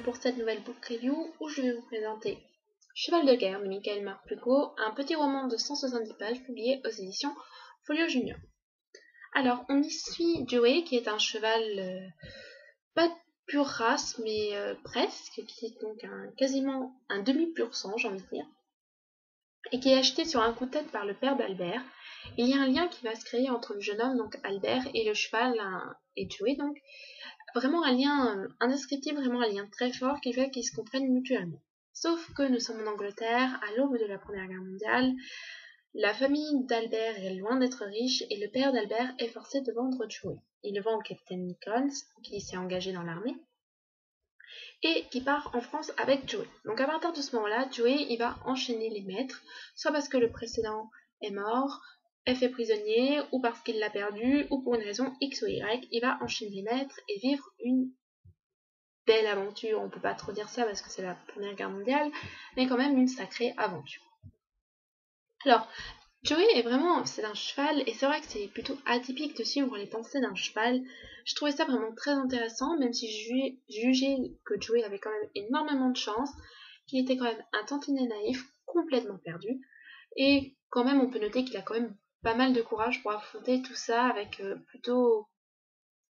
pour cette nouvelle book review où je vais vous présenter Cheval de guerre de Michael Marc-Hugo, un petit roman de 170 pages publié aux éditions Folio Junior. Alors, on y suit Joey qui est un cheval pas de pure race mais presque, qui est donc quasiment un demi-pur sang, j'ai envie de dire, et qui est acheté sur un coup de tête par le père d'Albert. Il y a un lien qui va se créer entre le jeune homme, donc Albert, et le cheval, et Joey, donc vraiment un lien indescriptible, vraiment un lien très fort qui fait qu'ils se comprennent mutuellement. Sauf que nous sommes en Angleterre, à l'aube de la Première Guerre mondiale. La famille d'Albert est loin d'être riche et le père d'Albert est forcé de vendre Joey. Il le vend au capitaine Nichols, qui s'est engagé dans l'armée, et qui part en France avec Joey. Donc à partir de ce moment-là, Joey il va enchaîner les maîtres, soit parce que le précédent est mort, est fait prisonnier, ou parce qu'il l'a perdu, ou pour une raison X ou Y, il va enchaîner les maîtres et vivre une belle aventure. On peut pas trop dire ça parce que c'est la Première Guerre mondiale, mais quand même une sacrée aventure. Alors, Joey est vraiment, c'est un cheval, et c'est vrai que c'est plutôt atypique de suivre les pensées d'un cheval. Je trouvais ça vraiment très intéressant, même si je jugeais que Joey avait quand même énormément de chance, qu'il était quand même un tantinet naïf, complètement perdu, et quand même on peut noter qu'il a quand même pas mal de courage pour affronter tout ça avec plutôt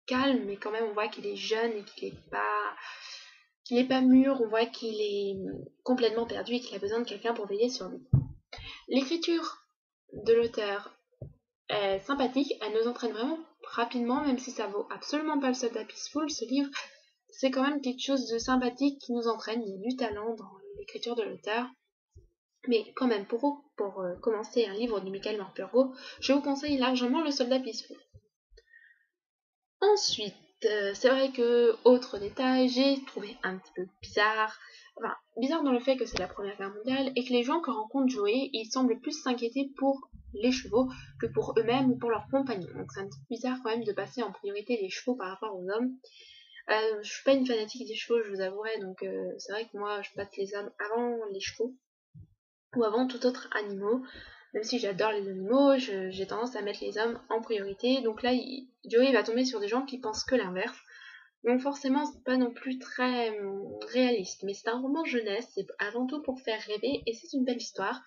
calme, mais quand même on voit qu'il est jeune et qu'il est pas mûr, on voit qu'il est complètement perdu et qu'il a besoin de quelqu'un pour veiller sur lui. L'écriture de l'auteur est sympathique, elle nous entraîne vraiment rapidement, même si ça vaut absolument pas le soldat Peaceful, ce livre, c'est quand même quelque chose de sympathique qui nous entraîne, il y a du talent dans l'écriture de l'auteur. Mais quand même, pour commencer un livre de Michael Marc-Hugo, je vous conseille largement Le Soldat Peaceful. Ensuite, c'est vrai que, autre détail, j'ai trouvé un petit peu bizarre, bizarre dans le fait que c'est la Première Guerre mondiale et que les gens que rencontre Joey, ils semblent plus s'inquiéter pour les chevaux que pour eux-mêmes ou pour leurs compagnons. Donc c'est un petit peu bizarre quand même de passer en priorité les chevaux par rapport aux hommes. Je suis pas une fanatique des chevaux, je vous avouerai, donc c'est vrai que moi je passe les hommes avant les chevaux ou avant tout autre animal. Même si j'adore les animaux, j'ai tendance à mettre les hommes en priorité. Donc là, Joey va tomber sur des gens qui pensent que l'inverse. Donc forcément, c'est pas non plus très réaliste. Mais c'est un roman jeunesse, c'est avant tout pour faire rêver. Et c'est une belle histoire,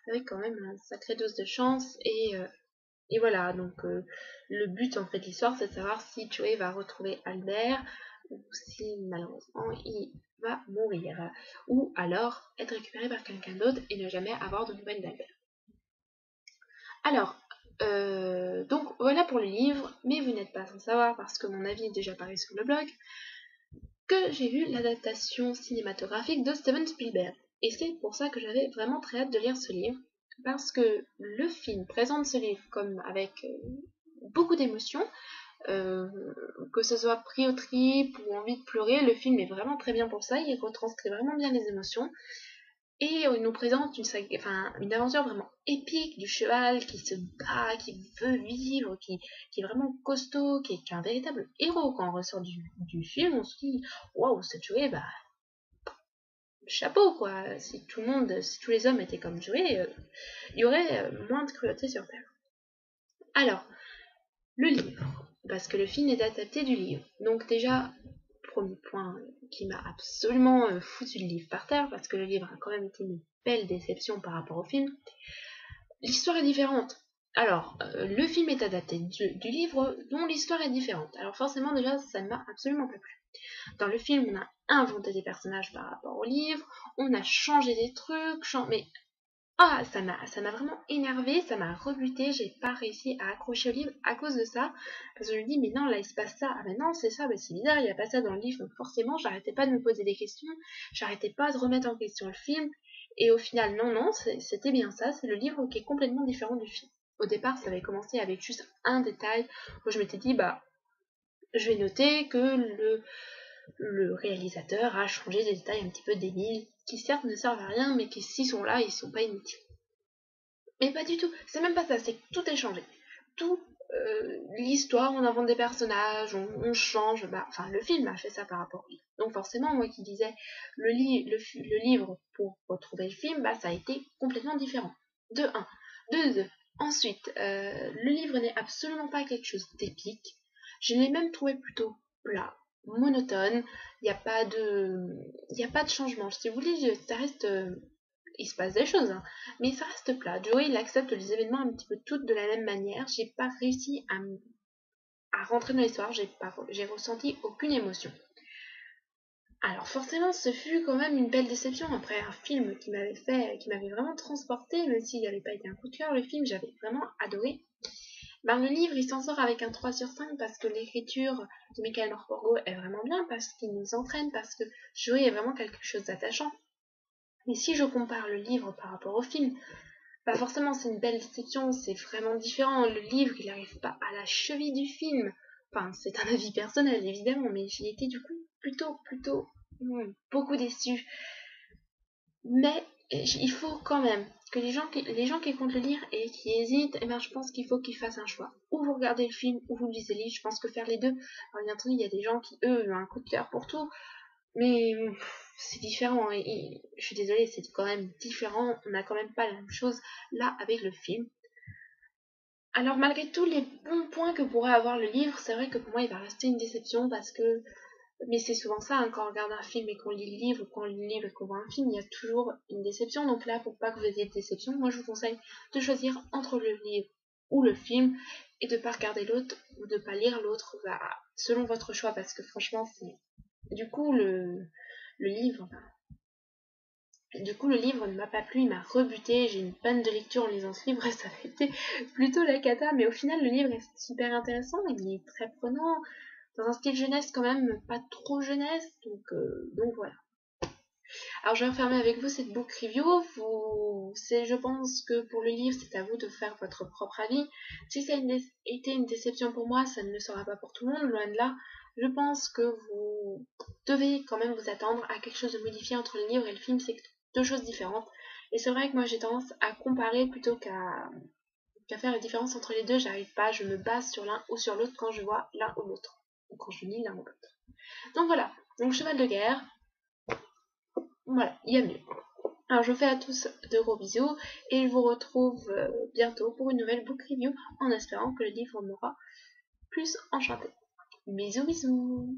avec quand même une sacrée dose de chance. Et voilà, donc le but en fait de l'histoire, c'est de savoir si Joey va retrouver Albert, ou si malheureusement il va mourir, ou alors être récupéré par quelqu'un d'autre et ne jamais avoir de nouvelles d'Albert. Alors, donc voilà pour le livre, mais vous n'êtes pas sans savoir, parce que mon avis est déjà paru sur le blog, que j'ai vu l'adaptation cinématographique de Steven Spielberg. Et c'est pour ça que j'avais vraiment très hâte de lire ce livre, parce que le film présente ce livre comme avec beaucoup d'émotions, que ce soit pris au trip ou envie de pleurer, le film est vraiment très bien pour ça, il retranscrit vraiment bien les émotions. Et il nous présente une aventure vraiment épique du cheval qui se bat, qui veut vivre, qui est vraiment costaud, qui est un véritable héros. Quand on ressort du film, on se dit waouh, ce Joey, bah chapeau quoi. Si tous les hommes étaient comme Joey, il y aurait moins de cruauté sur Terre. Alors, le livre, parce que le film est adapté du livre. Donc déjà, premier point qui m'a absolument foutu le livre par terre, parce que le livre a quand même été une belle déception par rapport au film. L'histoire est différente. Alors, le film est adapté du livre dont l'histoire est différente. Alors forcément déjà, ça ne m'a absolument pas plu. Dans le film, on a inventé des personnages par rapport au livre, on a changé des trucs, mais ça m'a vraiment énervée, ça m'a rebuté, j'ai pas réussi à accrocher au livre à cause de ça, parce que je me dis, mais non, là il se passe ça, ah mais non, c'est ça, mais c'est bizarre, il n'y a pas ça dans le livre, donc forcément, j'arrêtais pas de me poser des questions, j'arrêtais pas de remettre en question le film, et au final, non, c'était bien ça, c'est le livre qui est complètement différent du film. Au départ, ça avait commencé avec juste un détail, où je m'étais dit, je vais noter que le réalisateur a changé des détails un petit peu débiles, qui certes ne servent à rien, mais qui s'ils sont là, ils sont pas inutiles. Mais pas du tout, c'est même pas ça, c'est que tout est changé. Tout, l'histoire, on invente des personnages, on change, le film a fait ça par rapport au livre. Donc forcément, moi qui disais le livre pour retrouver le film, ça a été complètement différent. De 1. De 2. Ensuite, le livre n'est absolument pas quelque chose d'épique. Je l'ai même trouvé plutôt plat. monotone, il n'y a pas de changement. Si vous voulez, ça reste, il se passe des choses, hein, mais ça reste plat. Joey, il accepte les événements un petit peu toutes de la même manière. J'ai pas réussi à rentrer dans l'histoire, j'ai ressenti aucune émotion. Alors forcément, ce fut quand même une belle déception après un film qui m'avait vraiment transporté, même s'il n'avait pas été un coup de cœur, le film, j'avais vraiment adoré. Ben, le livre, il s'en sort avec un 3 sur 5 parce que l'écriture de Michael Morpurgo est vraiment bien, parce qu'il nous entraîne, parce que Joey est vraiment quelque chose d'attachant. Et si je compare le livre par rapport au film, bah forcément c'est une belle déception, c'est vraiment différent. Le livre, il n'arrive pas à la cheville du film. Enfin, c'est un avis personnel évidemment, mais j'ai été du coup plutôt beaucoup déçue. Mais il faut quand même que les gens qui comptent le lire et qui hésitent, eh ben, je pense qu'il faut qu'ils fassent un choix. Ou vous regardez le film, ou vous lisez le livre. Je pense que faire les deux. Alors, bien entendu, il y a des gens qui, eux, ont un coup de cœur pour tout. Mais c'est différent. Et je suis désolée, c'est quand même différent. On n'a quand même pas la même chose là avec le film. Alors, malgré tous les bons points que pourrait avoir le livre, c'est vrai que pour moi, il va rester une déception parce que mais c'est souvent ça, hein, quand on regarde un film et qu'on lit le livre, ou quand on lit le livre et qu'on voit un film, il y a toujours une déception. Donc là, pour pas que vous ayez de déception, moi je vous conseille de choisir entre le livre ou le film et de pas regarder l'autre ou de pas lire l'autre, bah, selon votre choix, parce que franchement, c'est du coup le livre. Du coup, le livre ne m'a pas plu, il m'a rebuté. J'ai une panne de lecture en lisant ce livre et ça a été plutôt la cata. Mais au final, le livre est super intéressant, il est très prenant, dans un style jeunesse quand même, pas trop jeunesse, donc voilà. Alors je vais refermer avec vous cette book review. Je pense que pour le livre, c'est à vous de faire votre propre avis. Si ça a été une déception pour moi, ça ne le sera pas pour tout le monde, loin de là. Je pense que vous devez quand même vous attendre à quelque chose de modifié entre le livre et le film, c'est deux choses différentes. Et c'est vrai que moi j'ai tendance à comparer plutôt qu'à faire la différence entre les deux. J'arrive pas, je me base sur l'un ou sur l'autre quand je vois l'un ou l'autre, ou quand je lis l'un ou l'autre. Donc voilà, donc Cheval de guerre, voilà, il y a mieux. Alors je vous fais à tous de gros bisous et je vous retrouve bientôt pour une nouvelle book review en espérant que le livre m'aura plus enchanté. Bisous bisous.